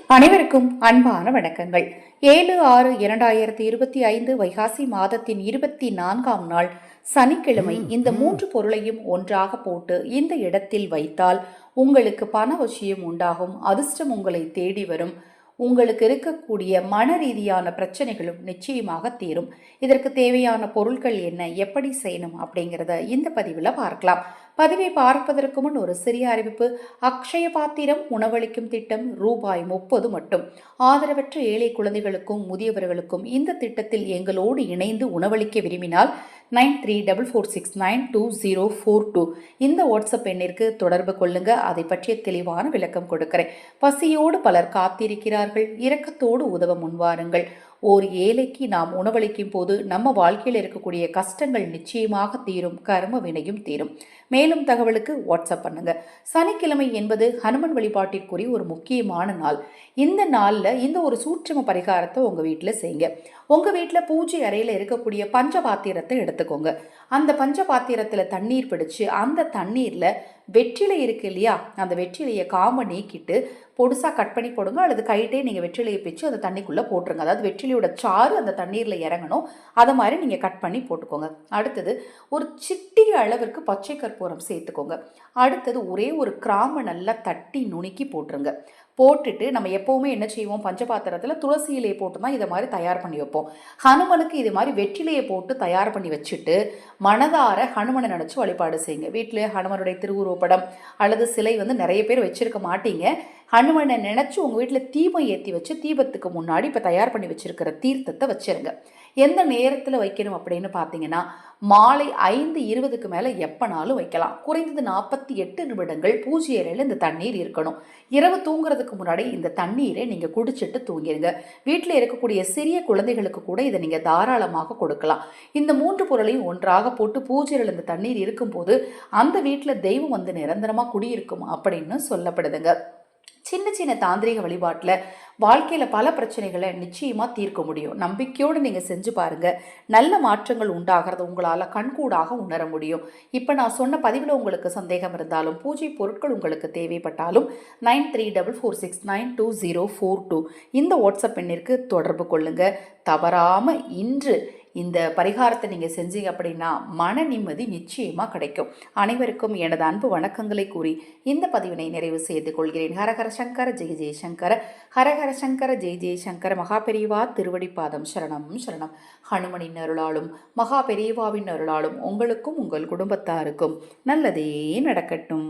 அனைவருக்கும் அன்பான வணக்கங்கள். 7/6/2025 வைகாசி மாதத்தின் 24ஆம் நாள் சனிக்கிழமை. இந்த 3 பொருளையும் ஒன்றாக போட்டு இந்த இடத்தில் வைத்தால் உங்களுக்கு பண வசியம் உண்டாகும், அதிர்ஷ்டம் உங்களை தேடி வரும், உங்களுக்கு இருக்கக்கூடிய மன ரீதியான பிரச்சனைகளும் நிச்சயமாக தீரும். இதற்கு தேவையான பொருட்கள் என்ன, எப்படி செய்யணும் அப்படிங்கிறத இந்த பதிவில் பார்க்கலாம். பதிவை பார்ப்பதற்கு முன் ஒரு சிறிய அறிவிப்பு. அக்ஷய பாத்திரம் உணவளிக்கும் திட்டம் ரூபாய் 30 மட்டும். ஆதரவற்ற ஏழை குழந்தைகளுக்கும் முதியவர்களுக்கும் இந்த திட்டத்தில் எங்களோடு இணைந்து உணவளிக்க விரும்பினால் 9344692042 இந்த வாட்ஸ்அப் எண்ணிற்கு தொடர்பு கொள்ளுங்க. அதை பற்றிய தெளிவான விளக்கம் கொடுக்கிறேன். பசியோடு பலர் காத்திருக்கிறார்கள், இரக்கத்தோடு உதவ முன்வாருங்கள். ஒரு ஏழைக்கு நாம் உணவளிக்கும் போது நம்ம வாழ்க்கையில் இருக்கக்கூடிய கஷ்டங்கள் நிச்சயமாக தீரும், கர்ம வினையும் தீரும். மேலும் தகவலுக்கு வாட்ஸ்அப் பண்ணுங்க. சனிக்கிழமை என்பது ஹனுமன் வழிபாட்டிற்குரிய ஒரு முக்கியமான நாள். இந்த நாளில் இந்த ஒரு சூட்சும பரிகாரத்தை உங்கள் வீட்டில் செய்யுங்க. உங்கள் வீட்டில் பூஜை அறையில் இருக்கக்கூடிய பஞ்சபாத்திரத்தை எடுத்துக்கோங்க. அந்த பஞ்சபாத்திரத்தில் தண்ணீர் பிடிச்சு அந்த தண்ணீரில் வெற்றிலை இருக்கு இல்லையா, அந்த வெற்றிலையை காம்பை நீக்கிட்டு பொடுசாக கட் பண்ணி போடுங்க, அல்லது கைட்டே நீங்கள் வெற்றிலையை பிச்சு அந்த தண்ணிக்குள்ளே போட்டுருங்க. அதாவது வெற்றிலையோட சாறு அந்த தண்ணீரில் இறங்கணும், அதை மாதிரி நீங்கள் கட் பண்ணி போட்டுக்கோங்க. அடுத்தது ஒரு சிட்டிகை அளவிற்கு பச்சை கற்பூரம் சேர்த்துக்கோங்க. அடுத்தது ஒரே ஒரு கிராம்பை நல்லா தட்டி நுணுக்கி போட்டுருங்க. போட்டுட்டு நம்ம எப்போவுமே என்ன செய்வோம், பஞ்சபாத்திரத்தில் துளசி இலையை போட்டு தான் இதை மாதிரி தயார் பண்ணி வைப்போம். ஹனுமனுக்கு இது மாதிரி வெற்றிலையை போட்டு தயார் பண்ணி வச்சுட்டு மனதார ஹனுமனை நினச்சி வழிபாடு செய்யுங்க. வீட்டில் ஹனுமனுடைய திருவுருவப்படம் அல்லது சிலை நிறைய பேர் வச்சுருக்க மாட்டீங்க. ஹனுமனை நினச்சி உங்கள் வீட்டில் தீபம் ஏற்றி வச்சு தீபத்துக்கு முன்னாடி இப்போ தயார் பண்ணி வச்சுருக்கிற தீர்த்தத்தை வச்சுருங்க. எந்த நேரத்தில் வைக்கணும் அப்படின்னு பார்த்தீங்கன்னா மாலை 5:20க்கு மேலே எப்போனாலும் வைக்கலாம். குறைந்தது 48 நிமிடங்கள் பூஜை அறையில் இந்த தண்ணீர் இருக்கணும். இரவு தூங்குறதுக்கு முன்னாடி இந்த தண்ணீரை நீங்கள் குடிச்சிட்டு தூங்கிடுங்க. வீட்டில் இருக்கக்கூடிய சிறிய குழந்தைகளுக்கு கூட இதை நீங்கள் தாராளமாக கொடுக்கலாம். இந்த 3 பொருளையும் ஒன்றாக போட்டு பூஜை அறையில் இந்த தண்ணீர் இருக்கும்போது அந்த வீட்டில் தெய்வம் நிரந்தரமாக குடியிருக்கும் அப்படின்னு சொல்லப்படுதுங்க. சின்ன சின்ன தாந்திரிக வழிபாட்டில் வாழ்க்கையில் பல பிரச்சனைகளை நிச்சயமாக தீர்க்க முடியும். நம்பிக்கையோடு நீங்கள் செஞ்சு பாருங்கள், நல்ல மாற்றங்கள் உண்டாகிறது உங்களால் கண்கூடாக உணர முடியும். இப்போ நான் சொன்ன பதிவில் உங்களுக்கு சந்தேகம் இருந்தாலும் பூஜை பொருட்கள் உங்களுக்கு தேவைப்பட்டாலும் 9344692042 இந்த வாட்ஸ்அப் எண்ணிற்கு தொடர்பு கொள்ளுங்கள். தவறாமல் இன்று இந்த பரிகாரத்தை நீங்கள் செஞ்சீங்க அப்படின்னா மன நிம்மதி நிச்சயமாக கிடைக்கும். அனைவருக்கும் எனது அன்பு வணக்கங்களை கூறி இந்த பதிவினை நிறைவு செய்து கொள்கிறேன். ஹரஹர சங்கர ஜெய ஜெயசங்கர, ஹரஹர சங்கர ஜெய ஜெயசங்கர. மகா பெரியவா திருவடிப்பாதம் சரணம் சரணம். ஹனுமனின் அருளாலும் மகா பெரியவாவின் அருளாலும் உங்களுக்கும் உங்கள் குடும்பத்தாருக்கும் நல்லதே நடக்கட்டும்.